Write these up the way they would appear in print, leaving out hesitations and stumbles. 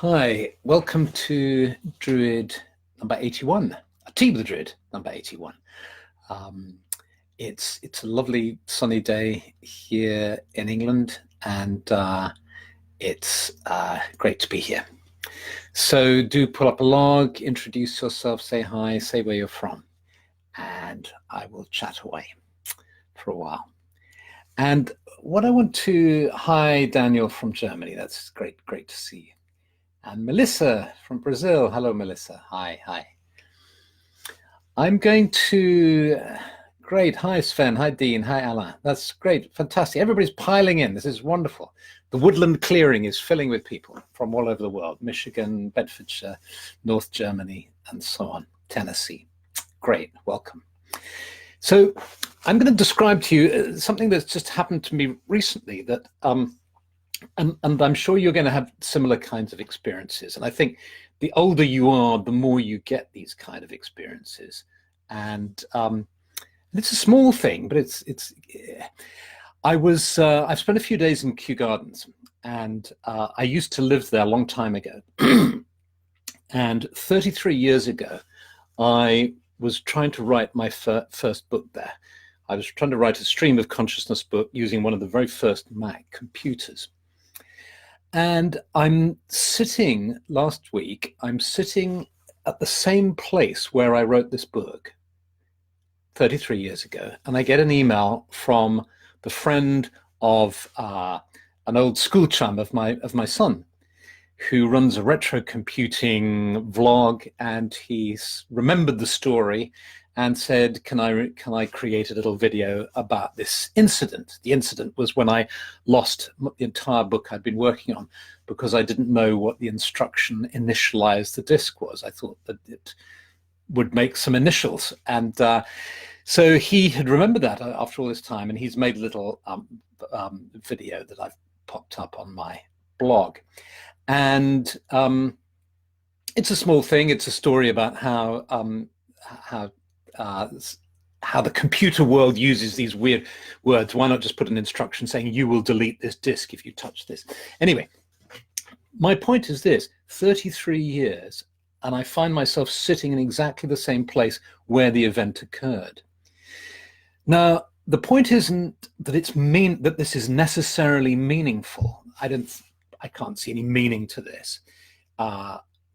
Hi, welcome to Druid number 81, Tea with the Druid number 81. It's a lovely sunny day here in England, and it's great to be here. So do pull up a log, introduce yourself, say hi, say where you're from, and I will chat away for a while. And what I want to, hi Daniel from Germany, that's great to see you. And Melissa from Brazil. Hello, Melissa. Hi. I'm going to, great. Hi, Sven. Hi, Dean. Hi, Alain. That's great. Fantastic. Everybody's piling in. This is wonderful. The woodland clearing is filling with people from all over the world. Michigan, Bedfordshire, North Germany, and so on. Tennessee. Great. Welcome. So I'm going to describe to you something that's just happened to me recently that and I'm sure you're going to have similar kinds of experiences. And I think the older you are, the more you get these kind of experiences. And it's a small thing, but I've spent a few days in Kew Gardens, and I used to live there a long time ago. And 33 years ago, I was trying to write my first book there. I was trying to write a stream of consciousness book using one of the very first Mac computers. And last week, I'm sitting at the same place where I wrote this book 33 years ago. And I get an email from the friend of an old school chum of my son, who runs a retro computing vlog. And he's remembered the story and said, can I create a little video about this incident? The incident was when I lost the entire book I'd been working on because I didn't know what the instruction initialize the disk was. I thought that it would make some initials. And so he had remembered that after all this time, and he's made a little video that I've popped up on my blog. And it's a small thing. It's a story about how the computer world uses these weird words. Why not just put an instruction saying you will delete this disk if you touch this? Anyway, my point is this: 33 years, and I find myself sitting in exactly the same place where the event occurred. Now, the point isn't that that this is necessarily meaningful. I can't see any meaning to this.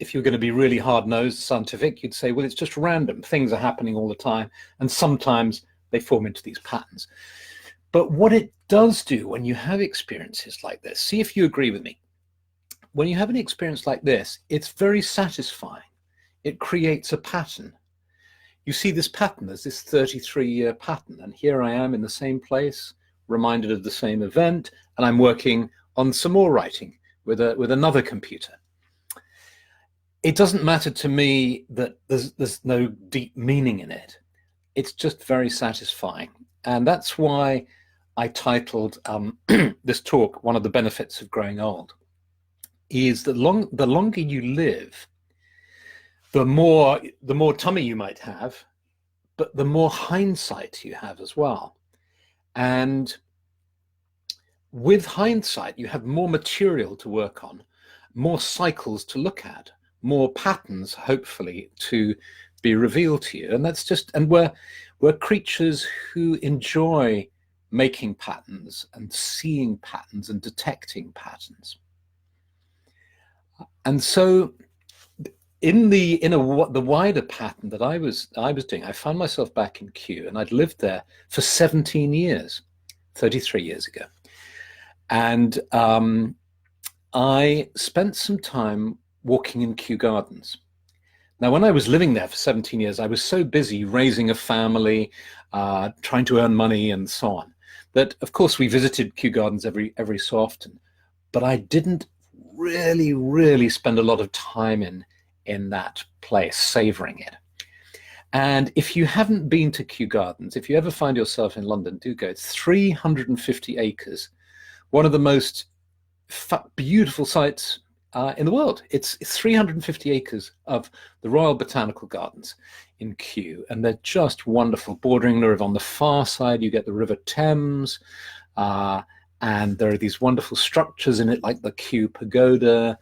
If you're going to be really hard-nosed scientific, you'd say, well, it's just random. Things are happening all the time, and sometimes they form into these patterns. But what it does do when you have experiences like this, see if you agree with me. When you have an experience like this, it's very satisfying. It creates a pattern. You see this pattern, there's this 33-year pattern, and here I am in the same place, reminded of the same event, and I'm working on some more writing with another computer. It doesn't matter to me that there's no deep meaning in it. It's just very satisfying. And that's why I titled this talk, one of the benefits of growing old, is that the longer you live, the more tummy you might have, but the more hindsight you have as well. And with hindsight, you have more material to work on, more cycles to look at, more patterns, hopefully, to be revealed to you. And that's just, and we're creatures who enjoy making patterns and seeing patterns and detecting patterns. And so in the wider pattern that I was doing, I found myself back in Kew, and I'd lived there for 17 years, 33 years ago. And I spent some time walking in Kew Gardens. Now, when I was living there for 17 years, I was so busy raising a family, trying to earn money and so on, that of course we visited Kew Gardens every so often, but I didn't really spend a lot of time in that place, savoring it. And if you haven't been to Kew Gardens, if you ever find yourself in London, do go. It's 350 acres, one of the most beautiful sites in the world. It's 350 acres of the Royal Botanical Gardens in Kew, and they're just wonderful, bordering the river. On the far side, you get the River Thames, and there are these wonderful structures in it, like the Kew Pagoda,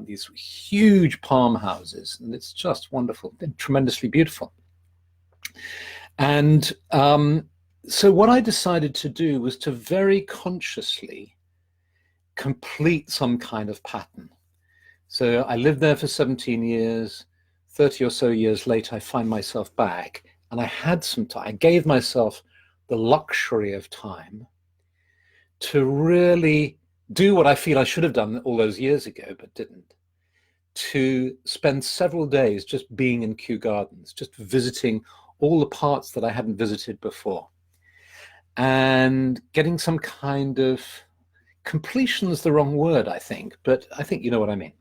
these huge palm houses, and it's just wonderful and tremendously beautiful. And so what I decided to do was to very consciously complete some kind of pattern. So I lived there for 17 years, 30 or so years later, I find myself back, and I had some time. I gave myself the luxury of time to really do what I feel I should have done all those years ago, but didn't. To spend several days just being in Kew Gardens, just visiting all the parts that I hadn't visited before, and getting some kind of completion is the wrong word, I think, but I think you know what I mean.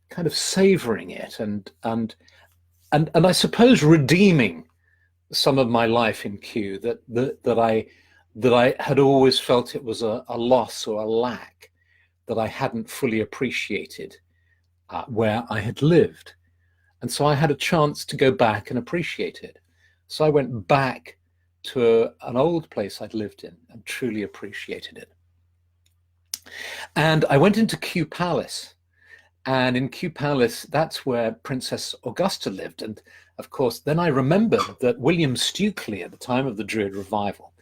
Kind of savoring it and I suppose redeeming some of my life in Kew that I had always felt it was a loss or a lack, that I hadn't fully appreciated where I had lived. And so I had a chance to go back and appreciate it. So I went back to an old place I'd lived in and truly appreciated it. And I went into Kew Palace. And in Kew Palace, that's where Princess Augusta lived. And of course, then I remembered that William Stukely, at the time of the Druid revival,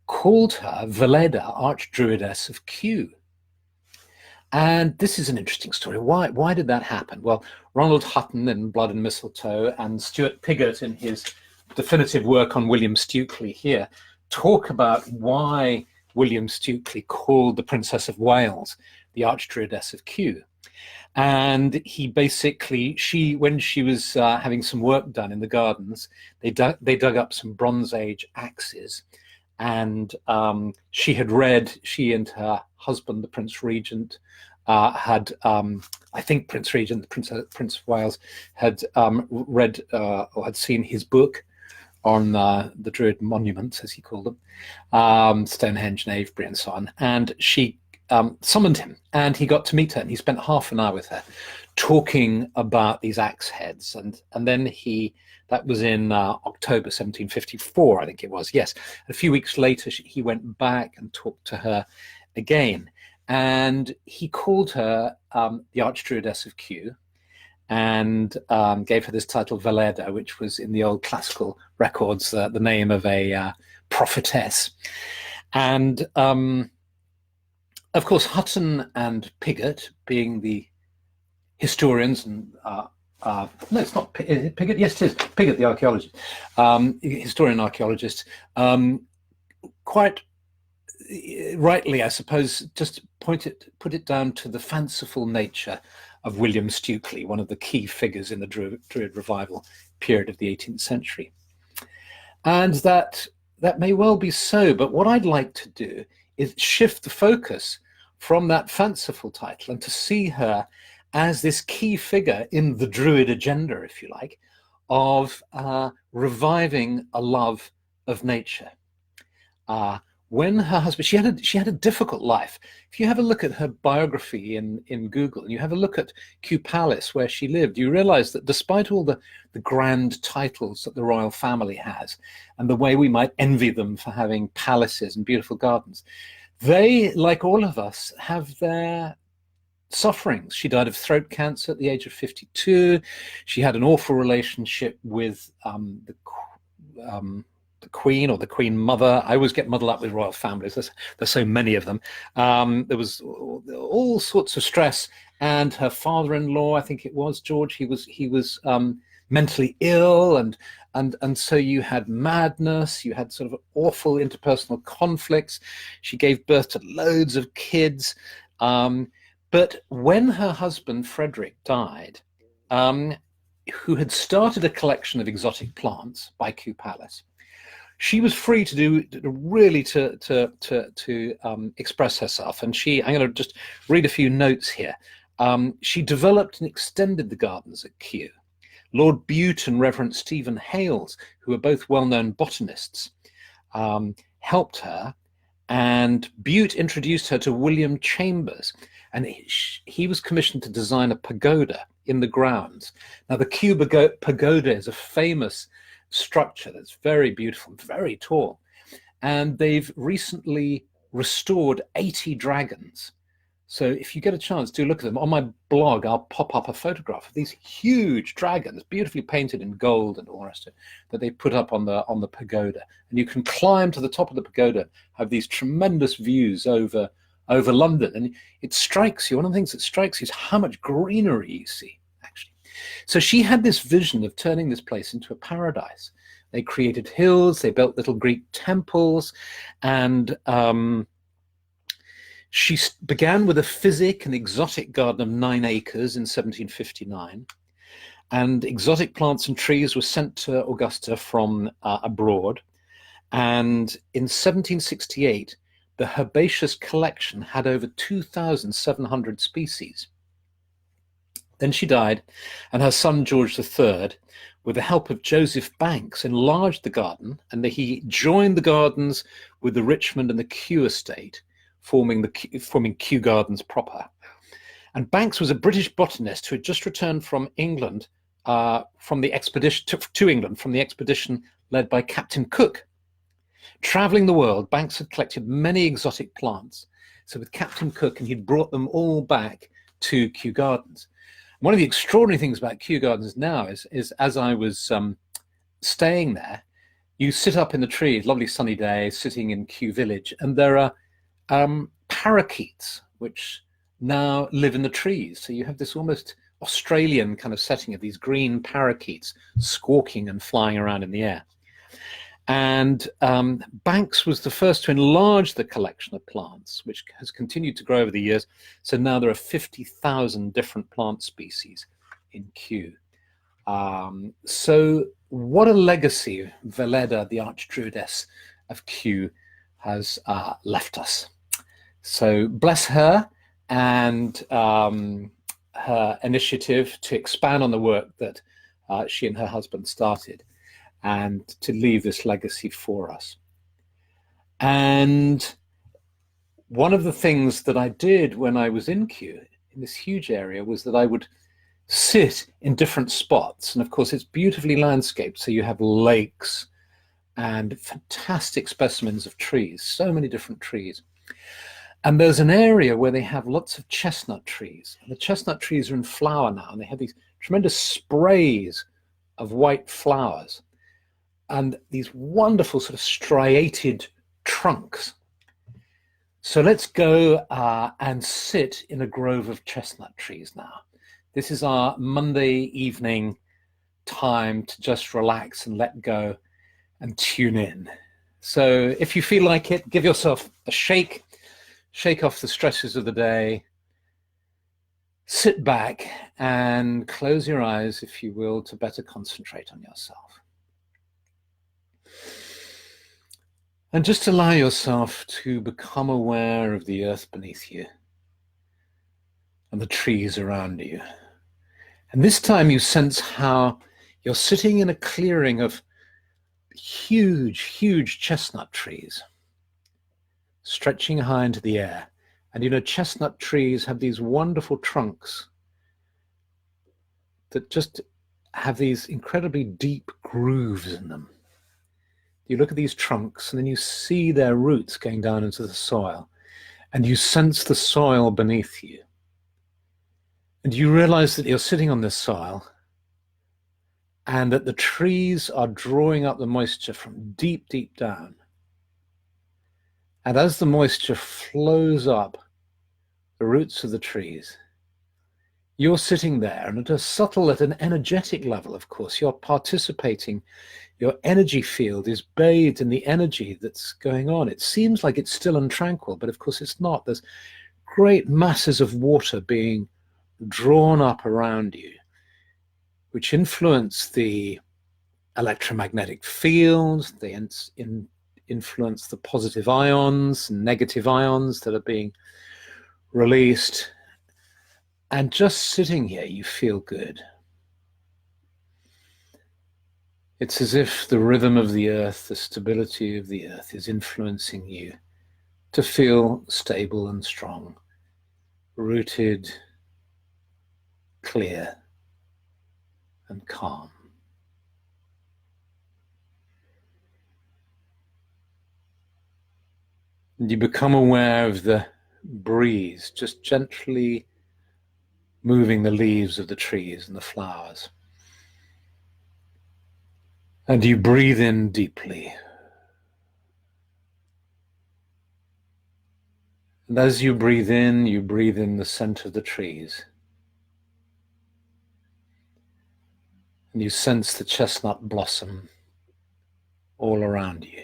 called her Veleda, Archdruidess of Kew. And this is an interesting story. Why did that happen? Well, Ronald Hutton in Blood and Mistletoe and Stuart Piggott in his definitive work on William Stukely here talk about why William Stukely called the Princess of Wales the Archdruidess of Kew. And he basically, when she was having some work done in the gardens, they dug up some Bronze Age axes, and she and her husband, the Prince Regent, had, I think Prince Regent, the Prince of Wales, had read or had seen his book on the Druid monuments, as he called them, Stonehenge and Avebury and so on, and she summoned him, and he got to meet her, and he spent half an hour with her talking about these axe heads, and then that was in October 1754, I think it was, yes. A few weeks later he went back and talked to her again, and he called her the Archdruidess of Kew, and gave her this title Veleda, which was in the old classical records the name of a prophetess. And of course, Hutton and Piggott, being the historians, and no, it's not Piggott. Yes, it is Piggott, the archaeologist, historian archaeologist. Quite rightly, I suppose, just put it down to the fanciful nature of William Stukely, one of the key figures in the Druid revival period of the 18th century, and that may well be so. But what I'd like to do is shift the focus from that fanciful title and to see her as this key figure in the Druid agenda, if you like, of reviving a love of nature. When her husband, she had a difficult life. If you have a look at her biography in Google, and you have a look at Kew Palace, where she lived, you realize that despite all the grand titles that the royal family has, and the way we might envy them for having palaces and beautiful gardens, they, like all of us, have their sufferings. She died of throat cancer at the age of 52. She had an awful relationship with the Queen, or the Queen Mother. I always get muddled up with royal families. There's so many of them. There was all sorts of stress, and her father-in-law, I think it was George, he was mentally ill, and so you had madness, you had sort of awful interpersonal conflicts. She gave birth to loads of kids. But when her husband, Frederick, died, who had started a collection of exotic plants by Kew Palace, she was free to express herself. And I'm going to just read a few notes here. She developed and extended the gardens at Kew. Lord Bute and Reverend Stephen Hales, who are both well-known botanists, helped her, and Bute introduced her to William Chambers, and he was commissioned to design a pagoda in the grounds. Now, the Kew Pagoda is a famous structure that's very beautiful, very tall, and they've recently restored 80 dragons. So if you get a chance, do look at them. On my blog, I'll pop up a photograph of these huge dragons, beautifully painted in gold and all the rest of it, that they put up on the pagoda. And you can climb to the top of the pagoda, have these tremendous views over London. And it strikes you, one of the things that strikes you is how much greenery you see, actually. So she had this vision of turning this place into a paradise. They created hills, they built little Greek temples, and she began with a physic and exotic garden of 9 acres in 1759, and exotic plants and trees were sent to Augusta from abroad. And in 1768, the herbaceous collection had over 2,700 species. Then she died, and her son George III, with the help of Joseph Banks, enlarged the garden, and he joined the gardens with the Richmond and the Kew estate, forming Kew Gardens proper. And Banks was a British botanist who had just returned from England, from the expedition to England, from the expedition led by Captain Cook. Traveling the world, Banks had collected many exotic plants. So with Captain Cook, and he'd brought them all back to Kew Gardens. One of the extraordinary things about Kew Gardens now is as I was staying there, you sit up in the trees, lovely sunny day, sitting in Kew Village, and there are parakeets which now live in the trees. So you have this almost Australian kind of setting of these green parakeets squawking and flying around in the air. And Banks was the first to enlarge the collection of plants, which has continued to grow over the years. So now there are 50,000 different plant species in Kew. So what a legacy Veleda, the Archdruidess of Kew, has left us. So bless her and her initiative to expand on the work that she and her husband started, and to leave this legacy for us. And one of the things that I did when I was in Kew, in this huge area, was that I would sit in different spots. And of course, it's beautifully landscaped. So you have lakes and fantastic specimens of trees, so many different trees. And there's an area where they have lots of chestnut trees. And the chestnut trees are in flower now, and they have these tremendous sprays of white flowers and these wonderful sort of striated trunks. So let's go and sit in a grove of chestnut trees now. This is our Monday evening time to just relax and let go and tune in. So if you feel like it, give yourself a shake off the stresses of the day, sit back and close your eyes, if you will, to better concentrate on yourself. And just allow yourself to become aware of the earth beneath you and the trees around you. And this time you sense how you're sitting in a clearing of huge, huge chestnut trees stretching high into the air. And you know, chestnut trees have these wonderful trunks that just have these incredibly deep grooves in them. You look at these trunks and then you see their roots going down into the soil, and you sense the soil beneath you. And you realize that you're sitting on this soil and that the trees are drawing up the moisture from deep, deep down. And as the moisture flows up the roots of the trees, you're sitting there, and at an energetic level, of course, you're participating. Your energy field is bathed in the energy that's going on. It seems like it's still and tranquil, but of course it's not. There's great masses of water being drawn up around you, which influence the electromagnetic field. They influence the positive ions and negative ions that are being released. And just sitting here, you feel good. It's as if the rhythm of the earth, the stability of the earth is influencing you to feel stable and strong, rooted, clear, and calm. And you become aware of the breeze, just gently moving the leaves of the trees and the flowers. And you breathe in deeply. And as you breathe in the scent of the trees. And you sense the chestnut blossom all around you.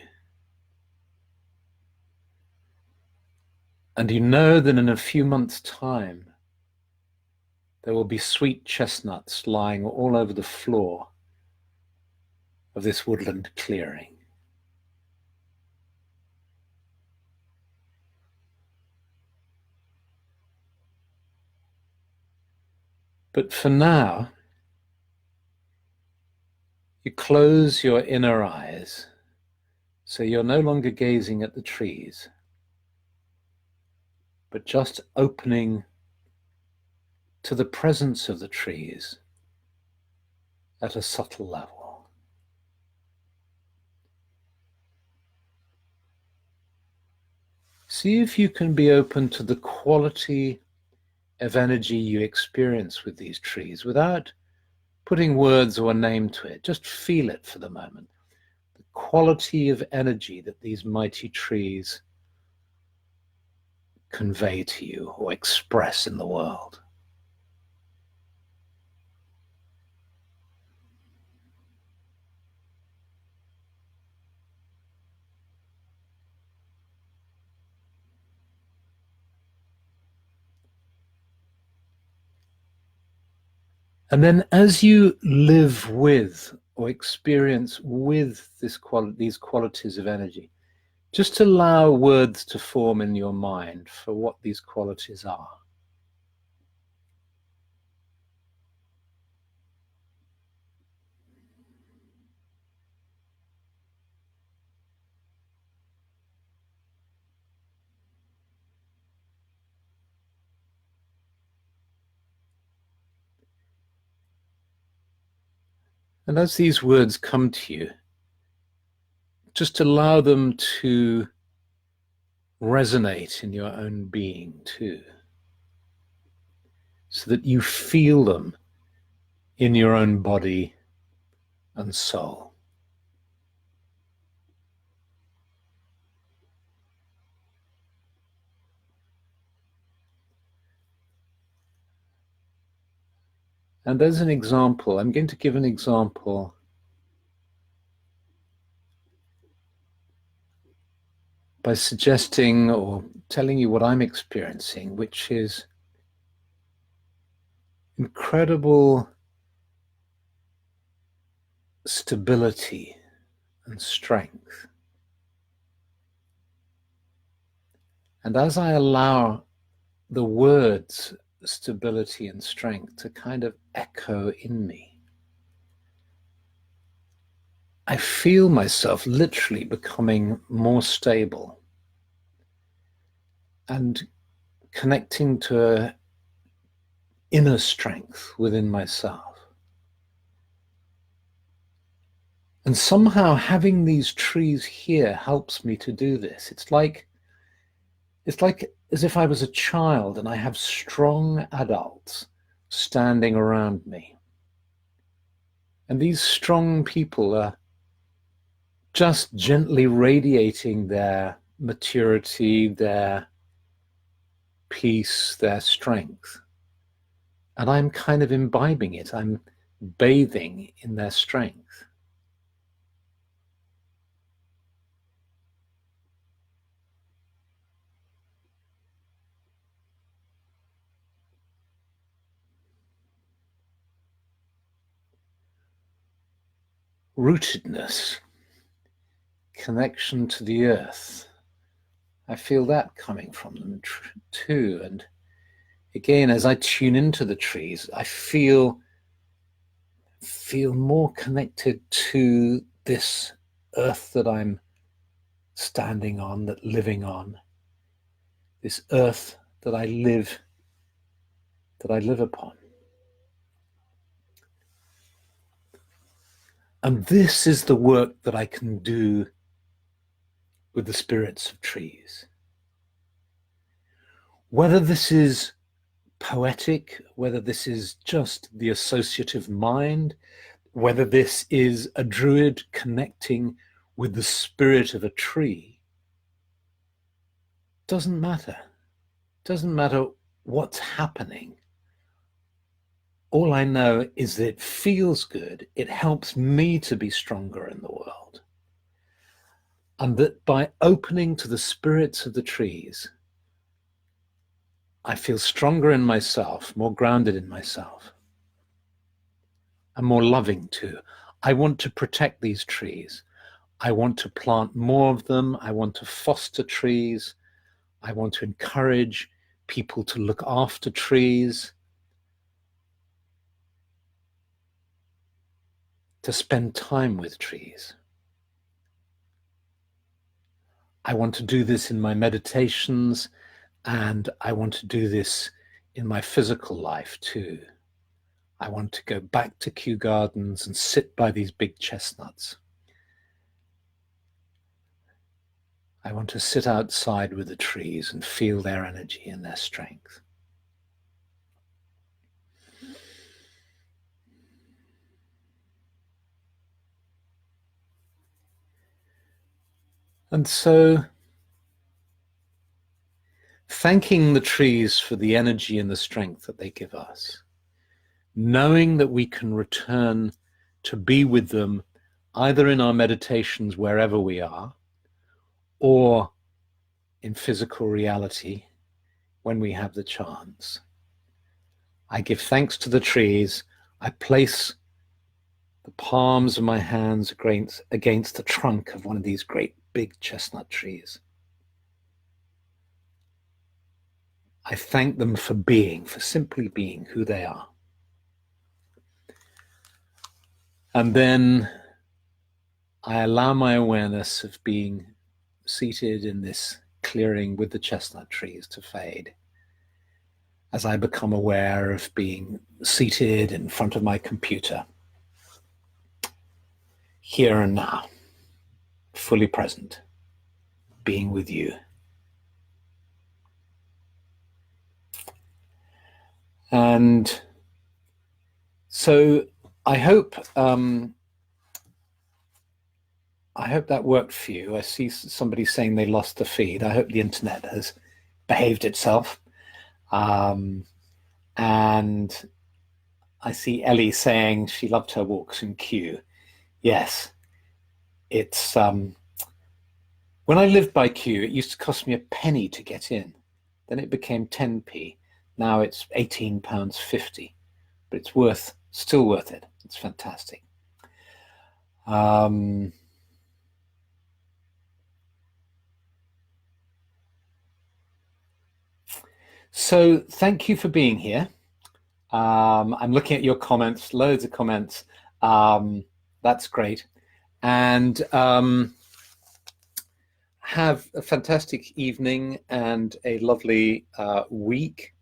And you know that in a few months' time, there will be sweet chestnuts lying all over the floor of this woodland clearing. But for now, you close your inner eyes, so you're no longer gazing at the trees, but just opening to the presence of the trees at a subtle level. See if you can be open to the quality of energy you experience with these trees without putting words or a name to it. Just feel it for the moment. The quality of energy that these mighty trees convey to you or express in the world. And then as you live with or experience with these qualities of energy, just allow words to form in your mind for what these qualities are. And as these words come to you, just allow them to resonate in your own being too, so that you feel them in your own body and soul. And as an example, I'm going to give an example by suggesting or telling you what I'm experiencing, which is incredible stability and strength. And as I allow the words stability and strength to kind of echo in me, I feel myself literally becoming more stable and connecting to an inner strength within myself. And somehow having these trees here helps me to do this. It's like as if I was a child and I have strong adults standing around me. And these strong people are just gently radiating their maturity, their peace, their strength. And I'm kind of imbibing it. I'm bathing in their strength. Rootedness, connection to the earth. I feel that coming from them too. And again, as I tune into the trees, I feel more connected to this earth that I'm standing on, that living on, this earth that I live upon. And this is the work that I can do with the spirits of trees. Whether this is poetic, whether this is just the associative mind, whether this is a druid connecting with the spirit of a tree, doesn't matter. Doesn't matter what's happening. All I know is that it feels good. It helps me to be stronger in the world. And that by opening to the spirits of the trees, I feel stronger in myself, more grounded in myself, and more loving too. I want to protect these trees. I want to plant more of them. I want to foster trees. I want to encourage people to look after trees, to spend time with trees. I want to do this in my meditations, and I want to do this in my physical life too. I want to go back to Kew Gardens and sit by these big chestnuts. I want to sit outside with the trees and feel their energy and their strength. And so, thanking the trees for the energy and the strength that they give us, knowing that we can return to be with them either in our meditations wherever we are, or in physical reality when we have the chance. I give thanks to the trees. I place the palms of my hands against the trunk of one of these great big chestnut trees. I thank them for being, for simply being who they are. And then I allow my awareness of being seated in this clearing with the chestnut trees to fade, as I become aware of being seated in front of my computer, here and now, fully present, being with you. And so I hope that worked for you. I see somebody saying they lost the feed. I hope the internet has behaved itself. And I see Ellie saying she loved her walks in Kew. Yes, it's when I lived by Kew, it used to cost me a penny to get in. Then it became 10p. Now it's £18.50, but it's still worth it. It's fantastic. So thank you for being here. I'm looking at your comments, loads of comments. That's great. And have a fantastic evening and a lovely week.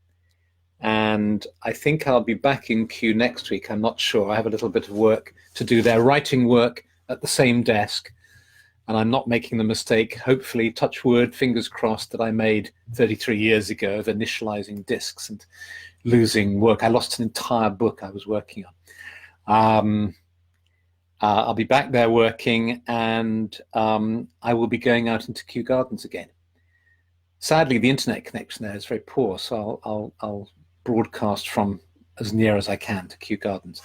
And I think I'll be back in Kew next week. I'm not sure. I have a little bit of work to do there, writing work at the same desk. And I'm not making the mistake, hopefully, touch wood, fingers crossed, that I made 33 years ago of initializing discs and losing work. I lost an entire book I was working on. I'll be back there working, and I will be going out into Kew Gardens again. Sadly, the internet connection there is very poor, so I'll broadcast from as near as I can to Kew Gardens.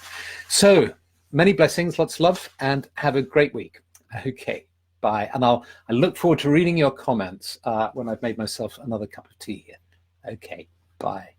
So many blessings, lots of love, and have a great week. Okay. Bye. And I look forward to reading your comments when I've made myself another cup of tea here. Okay, bye.